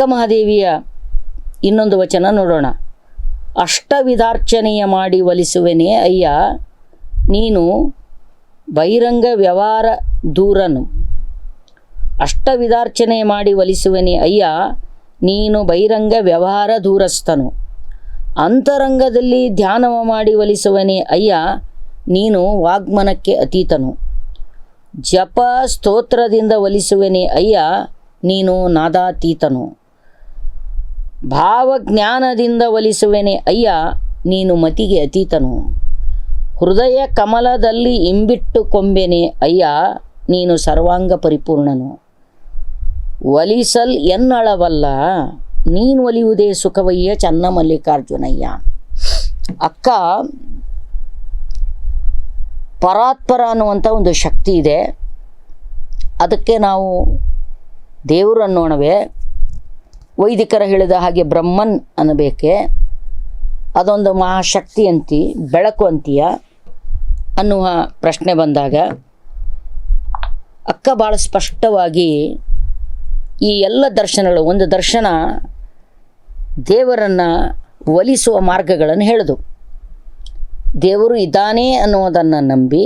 ಅಕ್ಕ ಮಹಾದೇವಿಯ ಇನ್ನೊಂದು ವಚನ ನೋಡೋಣ. ಅಷ್ಟವಿಧಾರ್ಚನೆಯ ಮಾಡಿ ಒಲಿಸುವೆನೇ ಅಯ್ಯ ನೀನು ಬಹಿರಂಗ ವ್ಯವಹಾರ ದೂರನು. ಅಷ್ಟವಿಧಾರ್ಚನೆ ಮಾಡಿ ಒಲಿಸುವೆನೇ ಅಯ್ಯ ನೀನು ಬಹಿರಂಗ ವ್ಯವಹಾರ ದೂರಸ್ಥನು. ಅಂತರಂಗದಲ್ಲಿ ಧ್ಯಾನವ ಮಾಡಿ ಒಲಿಸುವನೇ ಅಯ್ಯ ನೀನು ವಾಗ್ಮನಕ್ಕೆ ಅತೀತನು. ಜಪ ಸ್ತೋತ್ರದಿಂದ ಒಲಿಸುವೆನೇ ಅಯ್ಯ ನೀನು ನಾದಾತೀತನು. ಭಾವಜ್ಞಾನದಿಂದ ಒಲಿಸುವೆನೇ ಅಯ್ಯ ನೀನು ಮತಿಗೆ ಅತೀತನು. ಹೃದಯ ಕಮಲದಲ್ಲಿ ಇಂಬಿಟ್ಟು ಕೊಂಬೆನೆ ಅಯ್ಯ ನೀನು ಸರ್ವಾಂಗ ಪರಿಪೂರ್ಣನು. ಒಲಿಸಲ್ ಎನ್ನಳವಲ್ಲ ನೀನು ಒಲಿಯುವುದೇ ಸುಖವಯ್ಯ ಚನ್ನ ಮಲ್ಲಿಕಾರ್ಜುನಯ್ಯ. ಅಕ್ಕ ಪರಾತ್ಪರ ಅನ್ನುವಂಥ ಒಂದು ಶಕ್ತಿ ಇದೆ. ಅದಕ್ಕೆ ನಾವು ದೇವರು ಅನ್ನೋಣವೇ, ವೈದಿಕರ ಹೇಳಿದ ಹಾಗೆ ಬ್ರಹ್ಮನ್ ಅನ್ನಬೇಕೆ, ಅದೊಂದು ಮಹಾಶಕ್ತಿ ಅಂತಿ, ಬೆಳಕು ಅಂತೀಯ ಅನ್ನುವ ಪ್ರಶ್ನೆ ಬಂದಾಗ ಅಕ್ಕ ಭಾಳ ಸ್ಪಷ್ಟವಾಗಿ ಈ ಎಲ್ಲ ದರ್ಶನಗಳು, ಒಂದು ದರ್ಶನ ದೇವರನ್ನು ಒಲಿಸುವ ಮಾರ್ಗಗಳನ್ನು ಹೇಳಿದು. ದೇವರು ಇದ್ದಾನೆ ಅನ್ನೋದನ್ನು ನಂಬಿ,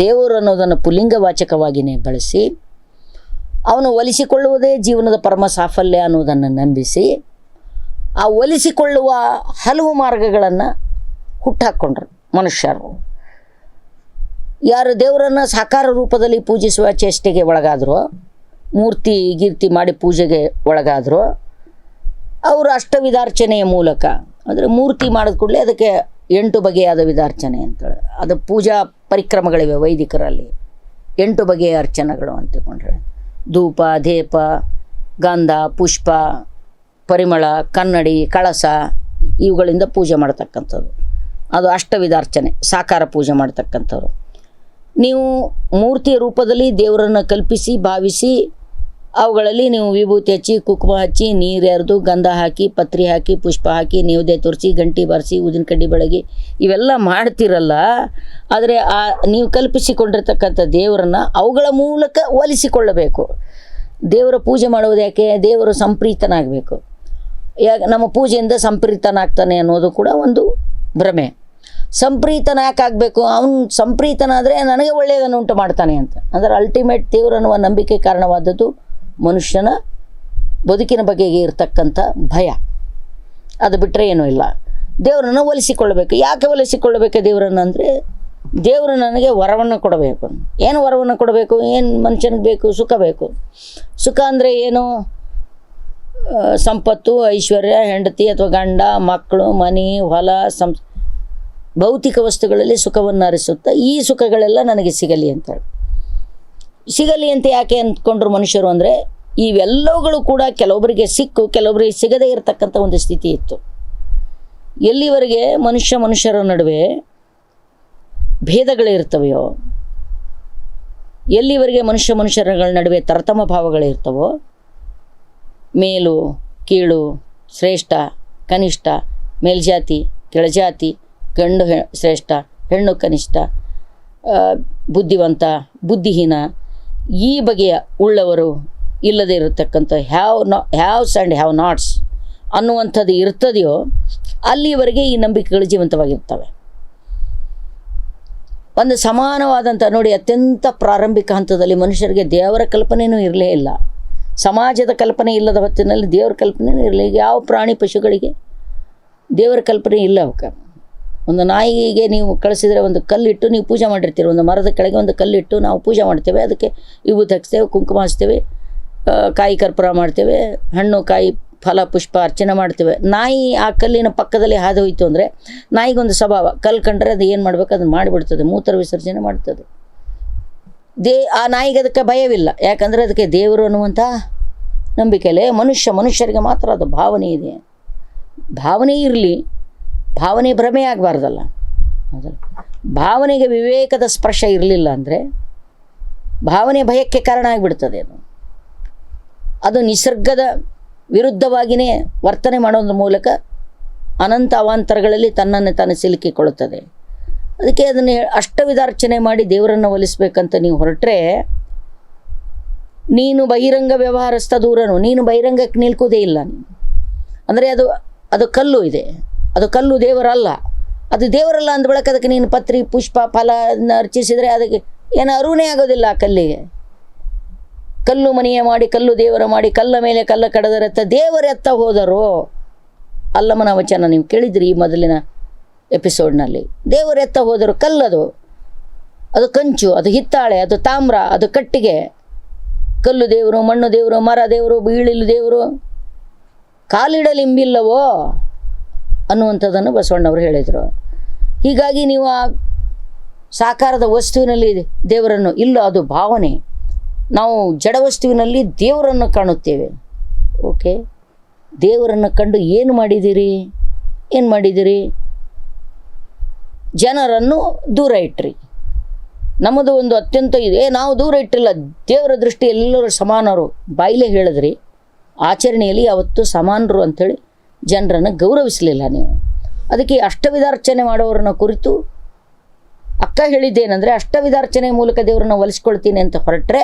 ದೇವರು ಅನ್ನೋದನ್ನು ಪುಲ್ಲಿಂಗವಾಚಕವಾಗಿಯೇ ಬಳಸಿ, ಅವನು ಒಲಿಸಿಕೊಳ್ಳುವುದೇ ಜೀವನದ ಪರಮ ಸಾಫಲ್ಯ ಅನ್ನೋದನ್ನು ನಂಬಿಸಿ, ಆ ಒಲಿಸಿಕೊಳ್ಳುವ ಹಲವು ಮಾರ್ಗಗಳನ್ನು ಹುಟ್ಟಾಕ್ಕೊಂಡ್ರು ಮನುಷ್ಯರು. ಯಾರು ದೇವರನ್ನು ಸಾಕಾರ ರೂಪದಲ್ಲಿ ಪೂಜಿಸುವ ಚೇಷ್ಟೆಗೆ ಒಳಗಾದರೂ, ಮೂರ್ತಿ ಗೀರ್ತಿ ಮಾಡಿ ಪೂಜೆಗೆ ಒಳಗಾದರೂ, ಅವರು ಅಷ್ಟವಿಧಾರ್ಚನೆಯ ಮೂಲಕ, ಅಂದರೆ ಮೂರ್ತಿ ಮಾಡಿದ ಕೂಡಲೇ ಅದಕ್ಕೆ 8 ಬಗೆಯಾದ ವಿಧಾರ್ಚನೆ ಅಂತೇಳಿ, ಅದು ಪೂಜಾ ಪರಿಕ್ರಮಗಳಿವೆ ವೈದಿಕರಲ್ಲಿ. 8 ಬಗೆಯ ಅರ್ಚನೆಗಳು ಅಂತಕೊಂಡ್ರೆ ಧೂಪ, ಧೇಪ, ಗಂಧ, ಪುಷ್ಪ, ಪರಿಮಳ, ಕನ್ನಡಿ, ಕಳಸ ಇವುಗಳಿಂದ ಪೂಜೆ ಮಾಡ್ತಕ್ಕಂಥದ್ದು. ಅದು ಅಷ್ಟವಿಧಾರ್ಚನೆ, ಸಾಕಾರ ಪೂಜೆ ಮಾಡ್ತಕ್ಕಂಥವ್ರು. ನೀವು ಮೂರ್ತಿಯ ರೂಪದಲ್ಲಿ ದೇವರನ್ನು ಕಲ್ಪಿಸಿ ಭಾವಿಸಿ ಅವುಗಳಲ್ಲಿ ನೀವು ವಿಭೂತಿ ಹಚ್ಚಿ, ಕುಂಕುಮ ಹಚ್ಚಿ, ನೀರು ಎರೆದು, ಗಂಧ ಹಾಕಿ, ಪತ್ರಿ ಹಾಕಿ, ಪುಷ್ಪ ಹಾಕಿ, ನೈವೇದ್ಯ ತೋರಿಸಿ, ಗಂಟಿ ಬಾರಿಸಿ, ಊದಿನ ಕಡ್ಡಿ ಬೆಳಗಿ ಇವೆಲ್ಲ ಮಾಡ್ತಿರಲ್ಲ. ಆದರೆ ಆ ನೀವು ಕಲ್ಪಿಸಿಕೊಂಡಿರ್ತಕ್ಕಂಥ ದೇವರನ್ನು ಅವುಗಳ ಮೂಲಕ ಒಲಿಸಿಕೊಳ್ಳಬೇಕು. ದೇವರ ಪೂಜೆ ಮಾಡುವುದು ಯಾಕೆ? ದೇವರು ಸಂಪ್ರೀತನಾಗಬೇಕು. ನಮ್ಮ ಪೂಜೆಯಿಂದ ಸಂಪ್ರೀತನಾಗ್ತಾನೆ ಅನ್ನೋದು ಕೂಡ ಒಂದು ಭ್ರಮೆ. ಸಂಪ್ರೀತನ ಯಾಕಾಗಬೇಕು? ಅವನು ಸಂಪ್ರೀತನಾದರೆ ನನಗೆ ಒಳ್ಳೆಯದನ್ನು ಉಂಟು ಮಾಡ್ತಾನೆ ಅಂತ. ಅಂದರೆ ಅಲ್ಟಿಮೇಟ್ ದೇವರನ್ನುವ ನಂಬಿಕೆ ಕಾರಣವಾದದ್ದು ಮನುಷ್ಯನ ಬದುಕಿನ ಬಗೆಗೆ ಇರತಕ್ಕಂಥ ಭಯ. ಅದು ಬಿಟ್ಟರೆ ಏನೂ ಇಲ್ಲ. ದೇವರನ್ನು ಒಲಿಸಿಕೊಳ್ಳಬೇಕು. ಯಾಕೆ ಒಲಿಸಿಕೊಳ್ಳಬೇಕು ದೇವರನ್ನು ಅಂದರೆ, ದೇವರು ನನಗೆ ವರವನ್ನು ಕೊಡಬೇಕು. ಏನು ವರವನ್ನು ಕೊಡಬೇಕು? ಏನು ಮನುಷ್ಯನಿಗೆ ಬೇಕು? ಸುಖ ಬೇಕು. ಸುಖ ಅಂದರೆ ಏನು? ಸಂಪತ್ತು, ಐಶ್ವರ್ಯ, ಹೆಂಡತಿ ಅಥವಾ ಗಂಡ, ಮಕ್ಕಳು, ಮನೆ, ಹೊಲ, ಭೌತಿಕ ವಸ್ತುಗಳಲ್ಲಿ ಸುಖವನ್ನು ಅರಿಸುತ್ತಾ ಈ ಸುಖಗಳೆಲ್ಲ ನನಗೆ ಸಿಗಲಿ ಅಂತೇಳಿ. ಸಿಗಲಿ ಅಂತ ಯಾಕೆ ಅಂದ್ಕೊಂಡ್ರು ಮನುಷ್ಯರು ಅಂದರೆ, ಇವೆಲ್ಲವುಗಳು ಕೂಡ ಕೆಲವೊಬ್ಬರಿಗೆ ಸಿಕ್ಕು ಕೆಲವೊಬ್ಬರಿಗೆ ಸಿಗದೇ ಇರತಕ್ಕಂಥ ಒಂದು ಸ್ಥಿತಿ ಇತ್ತು. ಎಲ್ಲಿವರೆಗೆ ಮನುಷ್ಯರ ನಡುವೆ ಭೇದಗಳಿರ್ತವೆಯೋ, ಎಲ್ಲಿವರೆಗೆ ಮನುಷ್ಯರ ನಡುವೆ ತರತಮ ಭಾವಗಳಿರ್ತವೋ, ಮೇಲು ಕೀಳು, ಶ್ರೇಷ್ಠ ಕನಿಷ್ಠ, ಮೇಲ್ಜಾತಿ ಕೆಳಜಾತಿ, ಗಂಡು ಶ್ರೇಷ್ಠ ಹೆಣ್ಣು ಕನಿಷ್ಠ, ಬುದ್ಧಿವಂತ ಬುದ್ಧಿಹೀನ, ಈ ಬಗೆಯ ಉಳ್ಳವರು ಇಲ್ಲದೇ ಇರತಕ್ಕಂಥ ಹ್ಯಾವ್ಸ್ ಆ್ಯಂಡ್ ಹ್ಯಾವ್ ನಾಟ್ಸ್ ಅನ್ನುವಂಥದ್ದು ಇರ್ತದೆಯೋ ಅಲ್ಲಿವರೆಗೆ ಈ ನಂಬಿಕೆಗಳು ಜೀವಂತವಾಗಿರ್ತವೆ. ಒಂದು ಸಮಾನವಾದಂಥ ನೋಡಿ, ಅತ್ಯಂತ ಪ್ರಾರಂಭಿಕ ಹಂತದಲ್ಲಿ ಮನುಷ್ಯರಿಗೆ ದೇವರ ಕಲ್ಪನೆಯೂ ಇರಲೇ ಇಲ್ಲ. ಸಮಾಜದ ಕಲ್ಪನೆ ಇಲ್ಲದ ಹೊತ್ತಿನಲ್ಲಿ ದೇವರ ಕಲ್ಪನೆಯೂ ಇರಲಿಲ್ಲ. ಈಗ ಯಾವ ಪ್ರಾಣಿ ಪಶುಗಳಿಗೆ ದೇವರ ಕಲ್ಪನೆ ಇಲ್ಲ. ಅವಕ್ಕೆ ಒಂದು ನಾಯಿಗೆ ನೀವು ಕಳಿಸಿದರೆ ಒಂದು ಕಲ್ಲಿಟ್ಟು ನೀವು ಪೂಜೆ ಮಾಡಿರ್ತೀರಿ. ಒಂದು ಮರದ ಕೆಳಗೆ ಒಂದು ಕಲ್ಲಿಟ್ಟು ನಾವು ಪೂಜೆ ಮಾಡ್ತೇವೆ, ಅದಕ್ಕೆ ವಿಭೂತಿ ಹಚ್ತೇವೆ, ಕುಂಕುಮ ಹಚ್ತೇವೆ, ಕಾಯಿ ಕರ್ಪೂರ ಮಾಡ್ತೇವೆ, ಹಣ್ಣು ಕಾಯಿ ಫಲ ಪುಷ್ಪ ಅರ್ಚನೆ ಮಾಡ್ತೇವೆ. ನಾಯಿ ಆ ಕಲ್ಲಿನ ಪಕ್ಕದಲ್ಲಿ ಹಾದು ಹೋಯಿತು ಅಂದರೆ ನಾಯಿಗೊಂದು ಸ್ವಭಾವ, ಕಲ್ಲು ಕಂಡ್ರೆ ಅದು ಏನು ಮಾಡಬೇಕು ಅದನ್ನು ಮಾಡಿಬಿಡ್ತದೆ, ಮೂತ್ರ ವಿಸರ್ಜನೆ ಮಾಡ್ತದೆ. ಆ ನಾಯಿಗೆ ಅದಕ್ಕೆ ಭಯವಿಲ್ಲ. ಯಾಕಂದರೆ ಅದಕ್ಕೆ ದೇವರು ಅನ್ನುವಂಥ ನಂಬಿಕೆಯಲ್ಲೇ ಮನುಷ್ಯರಿಗೆ ಮಾತ್ರ ಅದು ಭಾವನೆ ಇದೆ. ಭಾವನೆ ಇರಲಿ, ಭಾವನೆ ಭ್ರಮೆ ಆಗಬಾರ್ದಲ್ಲ. ಹೌದಲ್ಲ? ಭಾವನೆಗೆ ವಿವೇಕದ ಸ್ಪರ್ಶ ಇರಲಿಲ್ಲ ಅಂದರೆ ಭಾವನೆ ಭಯಕ್ಕೆ ಕಾರಣ ಆಗಿಬಿಡ್ತದೆ. ಅದು ನಿಸರ್ಗದ ವಿರುದ್ಧವಾಗಿಯೇ ವರ್ತನೆ ಮಾಡೋದ್ರ ಮೂಲಕ ಅನಂತ ಅವಾಂತರಗಳಲ್ಲಿ ತನ್ನನ್ನು ತಾನು ಸಿಲುಕಿಕೊಳ್ಳುತ್ತದೆ. ಅದಕ್ಕೆ ಅದನ್ನು ಅಷ್ಟವಿಧಾರ್ಚನೆ ಮಾಡಿ ದೇವರನ್ನು ಒಲಿಸ್ಬೇಕಂತ ನೀವು ಹೊರಟ್ರೆ ನೀನು ಬಹಿರಂಗ ವ್ಯವಹಾರಸ್ಥ ದೂರನು, ನೀನು ಬಹಿರಂಗಕ್ಕೆ ನಿಲ್ಕೋದೇ ಇಲ್ಲ ನೀನು. ಅಂದರೆ ಅದು ಕಲ್ಲು ಇದೆ, ಅದು ಕಲ್ಲು ದೇವರಲ್ಲ. ಅದು ದೇವರಲ್ಲ ಅಂದ ಬಳಿಕ ಅದಕ್ಕೆ ನೀನು ಪತ್ರಿ ಪುಷ್ಪ ಫಲ ಅರ್ಚಿಸಿದರೆ ಅದಕ್ಕೆ ಏನು ಅರುಣೇ ಆಗೋದಿಲ್ಲ. ಆ ಕಲ್ಲಿಗೆ ಕಲ್ಲು ಮನೆಯ ಮಾಡಿ ಕಲ್ಲು ದೇವರ ಮಾಡಿ ಕಲ್ಲ ಮೇಲೆ ಕಲ್ಲ ಕಡದರೆತ್ತ ದೇವರೆತ್ತ ಹೋದರು. ಅಲ್ಲಮನ ವಚನ ನೀವು ಕೇಳಿದ್ರಿ ಈ ಮೊದಲಿನ ಎಪಿಸೋಡ್ನಲ್ಲಿ. ದೇವರೆತ್ತ ಹೋದರು, ಕಲ್ಲದು, ಅದು ಕಂಚು, ಅದು ಹಿತ್ತಾಳೆ, ಅದು ತಾಮ್ರ, ಅದು ಕಟ್ಟಿಗೆ. ಕಲ್ಲು ದೇವರು, ಮಣ್ಣು ದೇವರು, ಮರ ದೇವರು, ಬೀಳಿಲು ದೇವರು, ಕಾಲಿಡಲಿಂಬಿಲ್ಲವೋ ಅನ್ನುವಂಥದ್ದನ್ನು ಬಸವಣ್ಣವರು ಹೇಳಿದರು. ಹೀಗಾಗಿ ನೀವು ಆ ಸಾಕಾರದ ವಸ್ತುವಿನಲ್ಲಿ ದೇವರನ್ನು ಇಲ್ಲ, ಅದು ಭಾವನೆ. ನಾವು ಜಡ ವಸ್ತುವಿನಲ್ಲಿ ದೇವರನ್ನು ಕಾಣುತ್ತೇವೆ. ಓಕೆ, ದೇವರನ್ನು ಕಂಡು ಏನು ಮಾಡಿದಿರಿ? ಜನರನ್ನು ದೂರ ಇಟ್ರಿ. ನಮ್ಮದು ಒಂದು ಅತ್ಯಂತ ಇದೆ, ನಾವು ದೂರ ಇಟ್ಟಿಲ್ಲ. ದೇವರ ದೃಷ್ಟಿ ಎಲ್ಲರೂ ಸಮಾನರು ಬಾಯಿಲೆ ಹೇಳಿದ್ರಿ, ಆಚರಣೆಯಲ್ಲಿ ಯಾವತ್ತೂ ಸಮಾನರು ಅಂಥೇಳಿ ಜನರನ್ನು ಗೌರವಿಸಲಿಲ್ಲ ನೀವು. ಅದಕ್ಕೆ ಅಷ್ಟವಿಧಾರ್ಚನೆ ಮಾಡೋರನ್ನ ಕುರಿತು ಅಕ್ಕ ಹೇಳಿದ್ದೇನೆಂದರೆ, ಅಷ್ಟವಿಧಾರ್ಚನೆ ಮೂಲಕ ದೇವರನ್ನು ಒಲಿಸ್ಕೊಳ್ತೀನಿ ಅಂತ ಹೊರಟ್ರೆ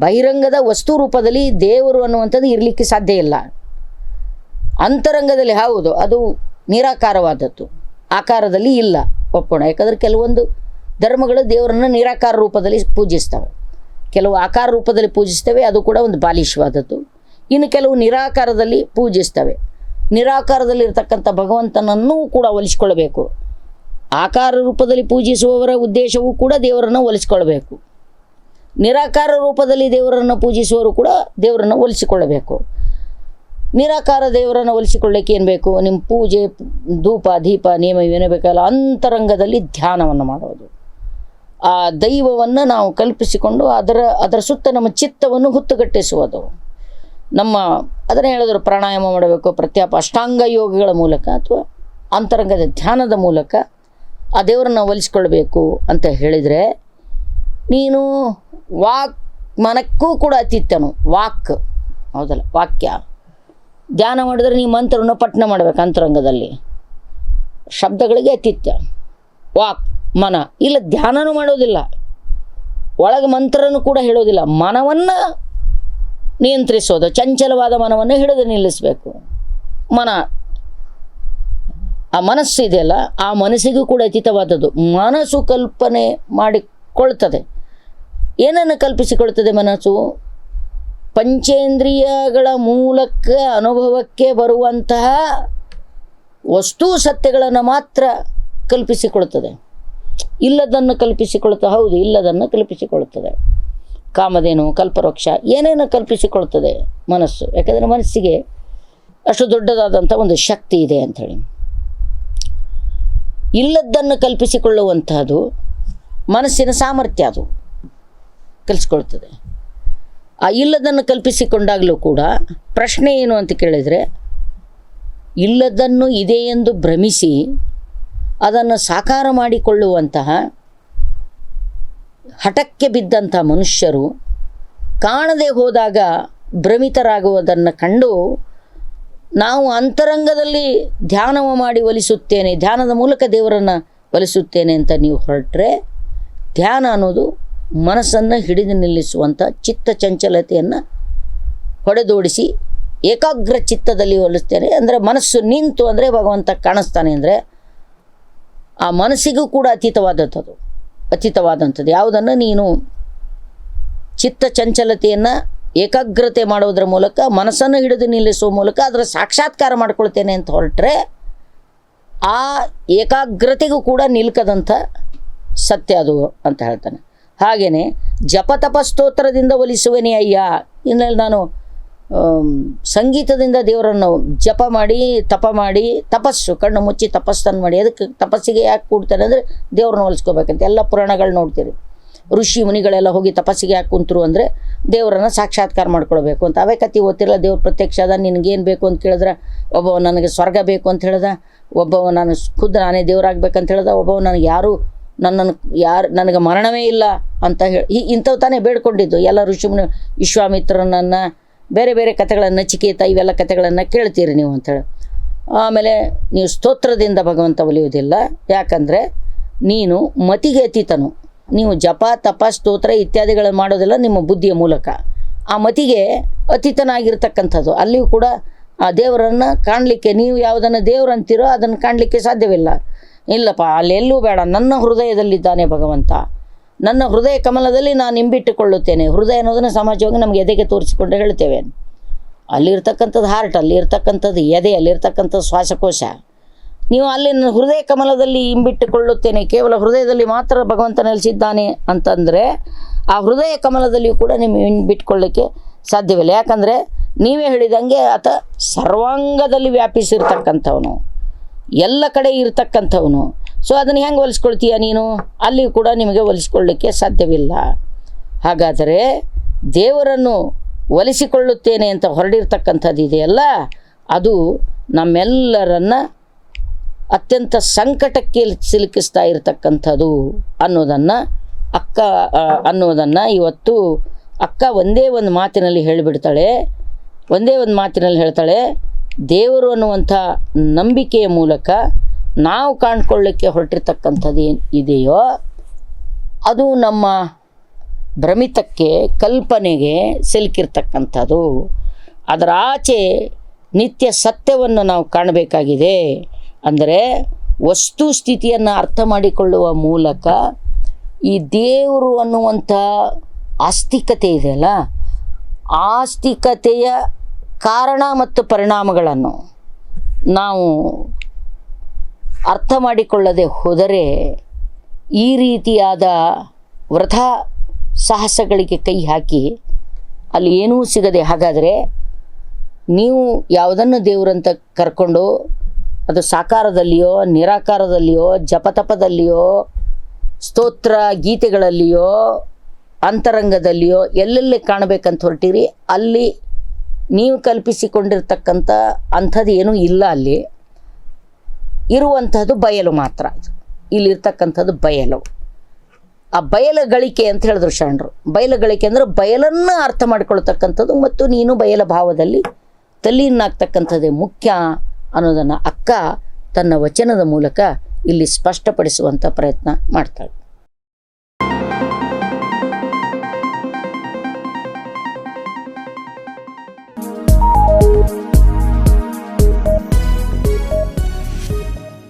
ಬಹಿರಂಗದ ವಸ್ತು ರೂಪದಲ್ಲಿ ದೇವರು ಅನ್ನುವಂಥದ್ದು ಇರಲಿಕ್ಕೆ ಸಾಧ್ಯ ಇಲ್ಲ. ಅಂತರಂಗದಲ್ಲಿ ಹೌದು, ಅದು ನಿರಾಕಾರವಾದದ್ದು, ಆಕಾರದಲ್ಲಿ ಇಲ್ಲ, ಒಪ್ಪೋಣ. ಯಾಕಂದರೆ ಕೆಲವೊಂದು ಧರ್ಮಗಳು ದೇವರನ್ನು ನಿರಾಕಾರ ರೂಪದಲ್ಲಿ ಪೂಜಿಸ್ತವೆ, ಕೆಲವು ಆಕಾರ ರೂಪದಲ್ಲಿ ಪೂಜಿಸ್ತವೆ, ಅದು ಕೂಡ ಒಂದು ಬಾಲಿಶವಾದದ್ದು. ಇನ್ನು ಕೆಲವು ನಿರಾಕಾರದಲ್ಲಿ ಪೂಜಿಸ್ತವೆ. ನಿರಾಕಾರದಲ್ಲಿರ್ತಕ್ಕಂಥ ಭಗವಂತನನ್ನೂ ಕೂಡ ಒಲಿಸ್ಕೊಳ್ಬೇಕು. ಆಕಾರ ರೂಪದಲ್ಲಿ ಪೂಜಿಸುವವರ ಉದ್ದೇಶವೂ ಕೂಡ ದೇವರನ್ನು ಒಲಿಸ್ಕೊಳ್ಬೇಕು. ನಿರಾಕಾರ ರೂಪದಲ್ಲಿ ದೇವರನ್ನು ಪೂಜಿಸುವವರು ಕೂಡ ದೇವರನ್ನು ಒಲಿಸಿಕೊಳ್ಳಬೇಕು. ನಿರಾಕಾರ ದೇವರನ್ನು ಒಲಿಸಿಕೊಳ್ಳಕ್ಕೆ ಏನು ಬೇಕು? ನಿಮ್ಮ ಪೂಜೆ, ಧೂಪ, ದೀಪ, ನಿಯಮ ಇವೇನೇ ಬೇಕಲ್ಲ, ಅಂತರಂಗದಲ್ಲಿ ಧ್ಯಾನವನ್ನು ಮಾಡೋದು. ಆ ದೈವವನ್ನು ನಾವು ಕಲ್ಪಿಸಿಕೊಂಡು ಅದರ ಸುತ್ತ ನಮ್ಮ ಚಿತ್ತವನ್ನು ಹುತ್ತುಗಟ್ಟಿಸುವುದು. ಅದನ್ನೇ ಹೇಳಿದ್ರು, ಪ್ರಾಣಾಯಾಮ ಮಾಡಬೇಕು, ಪ್ರತ್ಯಾಪ, ಅಷ್ಟಾಂಗ ಯೋಗಗಳ ಮೂಲಕ ಅಥವಾ ಅಂತರಂಗದ ಧ್ಯಾನದ ಮೂಲಕ ಆ ದೇವರನ್ನು ಒಲಿಸ್ಕೊಳ್ಬೇಕು ಅಂತ ಹೇಳಿದರೆ, ನೀನು ಮನಕ್ಕೂ ಕೂಡ ಅತೀತನು. ಹೌದಲ್ಲ, ವಾಕ್ಯ ಧ್ಯಾನ ಮಾಡಿದ್ರೆ ನೀವು ಮಂತ್ರವನ್ನು ಪಠಣ ಮಾಡಬೇಕು. ಅಂತರಂಗದಲ್ಲಿ ಶಬ್ದಗಳಿಗೆ ಅತೀತ್ಯ. ಮನ ಇಲ್ಲ, ಧ್ಯಾನನೂ ಮಾಡೋದಿಲ್ಲ, ಒಳಗೆ ಮಂತ್ರನೂ ಕೂಡ ಹೇಳೋದಿಲ್ಲ. ಮನವನ್ನು ನಿಯಂತ್ರಿಸೋದು, ಚಂಚಲವಾದ ಮನವನ್ನು ಹಿಡಿದು ನಿಲ್ಲಿಸಬೇಕು. ಆ ಮನಸ್ಸು ಇದೆಯಲ್ಲ, ಆ ಮನಸ್ಸಿಗೂ ಕೂಡ ಅತೀತವಾದದ್ದು. ಮನಸ್ಸು ಕಲ್ಪನೆ ಮಾಡಿಕೊಳ್ತದೆ. ಏನನ್ನು ಕಲ್ಪಿಸಿಕೊಳ್ತದೆ ಮನಸ್ಸು? ಪಂಚೇಂದ್ರಿಯಗಳ ಮೂಲಕ ಅನುಭವಕ್ಕೆ ಬರುವಂತಹ ವಸ್ತು ಸತ್ಯಗಳನ್ನು ಮಾತ್ರ ಕಲ್ಪಿಸಿಕೊಳ್ತದೆ. ಇಲ್ಲದನ್ನು ಹೌದು, ಇಲ್ಲದನ್ನು ಕಲ್ಪಿಸಿಕೊಳ್ಳುತ್ತದೆ. ಕಾಮಧೇನು, ಕಲ್ಪವೃಕ್ಷ, ಏನೇನು ಕಲ್ಪಿಸಿಕೊಳ್ತದೆ ಮನಸ್ಸು. ಯಾಕಂದರೆ ಮನಸ್ಸಿಗೆ ಅಷ್ಟು ದೊಡ್ಡದಾದಂಥ ಒಂದು ಶಕ್ತಿ ಇದೆ ಅಂಥೇಳಿ. ಇಲ್ಲದ್ದನ್ನು ಕಲ್ಪಿಸಿಕೊಳ್ಳುವಂತಹದ್ದು ಮನಸ್ಸಿನ ಸಾಮರ್ಥ್ಯ, ಅದು ಕಲಿಸ್ಕೊಳ್ತದೆ. ಆ ಇಲ್ಲದನ್ನು ಕಲ್ಪಿಸಿಕೊಂಡಾಗಲೂ ಕೂಡ ಪ್ರಶ್ನೆ ಏನು ಅಂತ ಕೇಳಿದರೆ, ಇಲ್ಲದನ್ನು ಇದೆ ಎಂದು ಭ್ರಮಿಸಿ ಅದನ್ನು ಸಾಕಾರ ಮಾಡಿಕೊಳ್ಳುವಂತಹ ಹಠಕ್ಕೆ ಬಿದ್ದಂಥ ಮನುಷ್ಯರು ಕಾಣದೆ ಹೋದಾಗ ಭ್ರಮಿತರಾಗುವುದನ್ನು ಕಂಡು, ನಾವು ಅಂತರಂಗದಲ್ಲಿ ಧ್ಯಾನವ ಮಾಡಿ ಒಲಿಸುತ್ತೇನೆ, ಧ್ಯಾನದ ಮೂಲಕ ದೇವರನ್ನು ಒಲಿಸುತ್ತೇನೆ ಅಂತ ನೀವು ಹೊರಟ್ರೆ, ಧ್ಯಾನ ಅನ್ನೋದು ಮನಸ್ಸನ್ನು ಹಿಡಿದು ನಿಲ್ಲಿಸುವಂಥ ಚಿತ್ತ ಚಂಚಲತೆಯನ್ನು ಹೊಡೆದೋಡಿಸಿ ಏಕಾಗ್ರ ಚಿತ್ತದಲ್ಲಿ ಒಲಿಸ್ತೇನೆ. ಅಂದರೆ ಮನಸ್ಸು ನಿಂತು ಅಂದರೆ ಭಗವಂತ ಕಾಣಿಸ್ತಾನೆ. ಅಂದರೆ ಆ ಮನಸ್ಸಿಗೂ ಕೂಡ ಅತೀತವಾದಂಥದ್ದು ಯಾವುದನ್ನು ನೀನು ಚಿತ್ತ ಚಂಚಲತೆಯನ್ನು ಏಕಾಗ್ರತೆ ಮಾಡೋದ್ರ ಮೂಲಕ, ಮನಸ್ಸನ್ನು ಹಿಡಿದು ನಿಲ್ಲಿಸುವ ಮೂಲಕ ಅದರ ಸಾಕ್ಷಾತ್ಕಾರ ಮಾಡ್ಕೊಳ್ತೇನೆ ಅಂತ ಹೊರಟ್ರೆ, ಆ ಏಕಾಗ್ರತೆಗೂ ಕೂಡ ನಿಲ್ಕದಂಥ ಸತ್ಯ ಅದು ಅಂತ ಹೇಳ್ತಾನೆ. ಹಾಗೆಯೇ ಜಪತಪಸ್ತೋತ್ರದಿಂದ ಒಲಿಸುವೆನೇ ಅಯ್ಯ. ಇನ್ನಲ್ಲಿ ನಾನು ಸಂಗೀತದಿಂದ ದೇವರನ್ನು ಜಪ ಮಾಡಿ, ತಪ ಮಾಡಿ, ತಪಸ್ಸು, ಕಣ್ಣು ಮುಚ್ಚಿ ತಪಸ್ಸನ್ನು ಮಾಡಿ. ಅದಕ್ಕೆ ತಪಸ್ಸಿಗೆ ಯಾಕೆ ಕೂಡ್ತಾನೆ ಅಂದರೆ ದೇವ್ರನ್ನ ಒಲಿಸ್ಕೋಬೇಕಂತ. ಎಲ್ಲ ಪುರಾಣಗಳು ನೋಡ್ತೀರಿ, ಋಷಿ ಮುನಿಗಳೆಲ್ಲ ಹೋಗಿ ತಪಸ್ಸಿಗೆ ಯಾಕೆ ಕುಂತರು ಅಂದರೆ ದೇವರನ್ನು ಸಾಕ್ಷಾತ್ಕಾರ ಮಾಡ್ಕೊಳ್ಬೇಕು ಅಂತ. ಅವೇ ಕತೆ ಓದ್ತಿರಲ್ಲ, ದೇವ್ರ ಪ್ರತ್ಯಕ್ಷ ಅದ, ನಿನಗೇನು ಬೇಕು ಅಂತ ಕೇಳಿದ್ರೆ, ಒಬ್ಬವ ನನಗೆ ಸ್ವರ್ಗ ಬೇಕು ಅಂತ ಹೇಳ್ದ, ಒಬ್ಬವ ನಾನು ನಾನೇ ದೇವರಾಗಬೇಕಂತ ಹೇಳ್ದ, ಒಬ್ಬವ ನನಗೆ ಮರಣವೇ ಇಲ್ಲ ಅಂತ ಹೇಳಿ ಇಂಥವು ತಾನೇ ಬೇಡ್ಕೊಂಡಿದ್ದು. ಎಲ್ಲ ಋಷಿಮುನಿ, ವಿಶ್ವಾಮಿತ್ರನನ್ನು, ಬೇರೆ ಬೇರೆ ಕಥೆಗಳನ್ನು, ನಚಿಕೇತ, ಇವೆಲ್ಲ ಕಥೆಗಳನ್ನು ಕೇಳ್ತೀರಿ ನೀವು ಅಂಥೇಳಿ. ಆಮೇಲೆ ನೀವು ಸ್ತೋತ್ರದಿಂದ ಭಗವಂತ ಒಲಿಯೋದಿಲ್ಲ. ಯಾಕಂದರೆ ನೀನು ಮತಿಗೆ ಅತೀತನು. ನೀವು ಜಪ ತಪ ಸ್ತೋತ್ರ ಇತ್ಯಾದಿಗಳನ್ನು ಮಾಡೋದೆಲ್ಲ ನಿಮ್ಮ ಬುದ್ಧಿಯ ಮೂಲಕ. ಆ ಮತಿಗೆ ಅತೀತನಾಗಿರ್ತಕ್ಕಂಥದ್ದು. ಅಲ್ಲಿಯೂ ಕೂಡ ಆ ದೇವರನ್ನು ಕಾಣಲಿಕ್ಕೆ ನೀವು ಯಾವುದನ್ನು ದೇವರು ಅಂತೀರೋ ಅದನ್ನು ಕಾಣಲಿಕ್ಕೆ ಸಾಧ್ಯವಿಲ್ಲ. ಇಲ್ಲಪ್ಪ ಅಲ್ಲೆಲ್ಲೂ ಬೇಡ, ನನ್ನ ಹೃದಯದಲ್ಲಿದ್ದಾನೆ ಭಗವಂತ, ನನ್ನ ಹೃದಯ ಕಮಲದಲ್ಲಿ ನಾನು ಇಂಬಿಟ್ಟುಕೊಳ್ಳುತ್ತೇನೆ. ಹೃದಯ ಅನ್ನೋದನ್ನು ಸಮಾಜವಾಗಿ ನಮಗೆ ಎದೆಗೆ ತೋರಿಸಿಕೊಂಡು ಹೇಳ್ತೇವೆ. ಅಲ್ಲಿರ್ತಕ್ಕಂಥದ್ದು ಹಾರ್ಟ್, ಅಲ್ಲಿರ್ತಕ್ಕಂಥದ್ದು ಎದೆ, ಅಲ್ಲಿರ್ತಕ್ಕಂಥದ್ದು ಶ್ವಾಸಕೋಶ. ನೀವು ಅಲ್ಲಿ ನನ್ನ ಹೃದಯ ಕಮಲದಲ್ಲಿ ಇಂಬಿಟ್ಟುಕೊಳ್ಳುತ್ತೇನೆ, ಕೇವಲ ಹೃದಯದಲ್ಲಿ ಮಾತ್ರ ಭಗವಂತ ನೆಲೆಸಿದ್ದಾನೆ ಅಂತಂದರೆ ಆ ಹೃದಯ ಕಮಲದಲ್ಲಿಯೂ ಕೂಡ ನಿಮಗೆ ಬಿಟ್ಕೊಳ್ಳಿಕ್ಕೆ ಸಾಧ್ಯವಿಲ್ಲ. ಯಾಕಂದರೆ ನೀವೇ ಹೇಳಿದಂಗೆ ಆತ ಸರ್ವಾಂಗದಲ್ಲಿ ವ್ಯಾಪಿಸಿರ್ತಕ್ಕಂಥವನು, ಎಲ್ಲ ಕಡೆ ಇರ್ತಕ್ಕಂಥವನು. ಸೊ ಅದನ್ನು ಹೆಂಗೆ ಹೊಲಿಸ್ಕೊಳ್ತೀಯ ನೀನು? ಅಲ್ಲಿ ಕೂಡ ನಿಮಗೆ ಹೊಲಿಸ್ಕೊಳ್ಳಿಕ್ಕೆ ಸಾಧ್ಯವಿಲ್ಲ. ಹಾಗಾದರೆ ದೇವರನ್ನು ಒಲಿಸಿಕೊಳ್ಳುತ್ತೇನೆ ಅಂತ ಹೊರಡಿರ್ತಕ್ಕಂಥದ್ದು ಇದೆಯಲ್ಲ, ಅದು ನಮ್ಮೆಲ್ಲರನ್ನ ಅತ್ಯಂತ ಸಂಕಟಕ್ಕೆ ಸಿಲುಕಿಸ್ತಾ ಇರತಕ್ಕಂಥದ್ದು ಅನ್ನೋದನ್ನು ಇವತ್ತು ಅಕ್ಕ ಒಂದೇ ಒಂದು ಮಾತಿನಲ್ಲಿ ಹೇಳಿಬಿಡ್ತಾಳೆ. ಹೇಳ್ತಾಳೆ, ದೇವರು ಅನ್ನುವಂಥ ನಂಬಿಕೆಯ ಮೂಲಕ ನಾವು ಕಾಣ್ಕೊಳ್ಳಿಕ್ಕೆ ಹೊರಟಿರ್ತಕ್ಕಂಥದ್ದು ಏನು ಇದೆಯೋ ಅದು ನಮ್ಮ ಭ್ರಮಿತಕ್ಕೆ, ಕಲ್ಪನೆಗೆ ಸಿಲುಕಿರ್ತಕ್ಕಂಥದ್ದು. ಅದರ ಆಚೆ ನಿತ್ಯ ಸತ್ಯವನ್ನು ನಾವು ಕಾಣಬೇಕಾಗಿದೆ. ಅಂದರೆ ವಸ್ತು ಸ್ಥಿತಿಯನ್ನು ಅರ್ಥ ಮಾಡಿಕೊಳ್ಳುವ ಮೂಲಕ ಈ ದೇವರು ಅನ್ನುವಂಥ ಆಸ್ತಿಕತೆ ಇದೆಯಲ್ಲ, ಆಸ್ತಿಕತೆಯ ಕಾರಣ ಮತ್ತು ಪರಿಣಾಮಗಳನ್ನು ನಾವು ಅರ್ಥ ಮಾಡಿಕೊಳ್ಳದೆ ಹೋದರೆ ಈ ರೀತಿಯಾದ ವೃಥಾ ಸಾಹಸಗಳಿಗೆ ಕೈ ಹಾಕಿ ಅಲ್ಲಿ ಏನೂ ಸಿಗದೆ, ಹಾಗಾದರೆ ನೀವು ಯಾವುದನ್ನು ದೇವರಂತ ಕರ್ಕೊಂಡು ಅದು ಸಾಕಾರದಲ್ಲಿಯೋ ನಿರಾಕಾರದಲ್ಲಿಯೋ ಜಪತಪದಲ್ಲಿಯೋ ಸ್ತೋತ್ರ ಗೀತೆಗಳಲ್ಲಿಯೋ ಅಂತರಂಗದಲ್ಲಿಯೋ ಎಲ್ಲೆಲ್ಲಿ ಕಾಣಬೇಕಂತ ಹೊರಟಿರಿ, ಅಲ್ಲಿ ನೀವು ಕಲ್ಪಿಸಿಕೊಂಡಿರ್ತಕ್ಕಂಥ ಅಂಥದ್ದು ಏನೂ ಇಲ್ಲ. ಅಲ್ಲಿ ಇರುವಂಥದ್ದು ಬಯಲು ಮಾತ್ರ. ಇಲ್ಲಿರ್ತಕ್ಕಂಥದ್ದು ಬಯಲು. ಆ ಬಯಲಗಳಿಕೆ ಅಂತ ಹೇಳಿದ್ರು ಶರಣರು. ಬಯಲಗಳಿಕೆ ಅಂದರೆ ಬಯಲನ್ನು ಅರ್ಥ ಮಾಡಿಕೊಳ್ತಕ್ಕಂಥದ್ದು ಮತ್ತು ನೀನು ಬಯಲ ಭಾವದಲ್ಲಿ ತಲ್ಲೀನಾಗ್ತಕ್ಕಂಥದ್ದೇ ಮುಖ್ಯ ಅನ್ನೋದನ್ನು ಅಕ್ಕ ತನ್ನ ವಚನದ ಮೂಲಕ ಇಲ್ಲಿ ಸ್ಪಷ್ಟಪಡಿಸುವಂಥ ಪ್ರಯತ್ನ ಮಾಡ್ತಾಳೆ.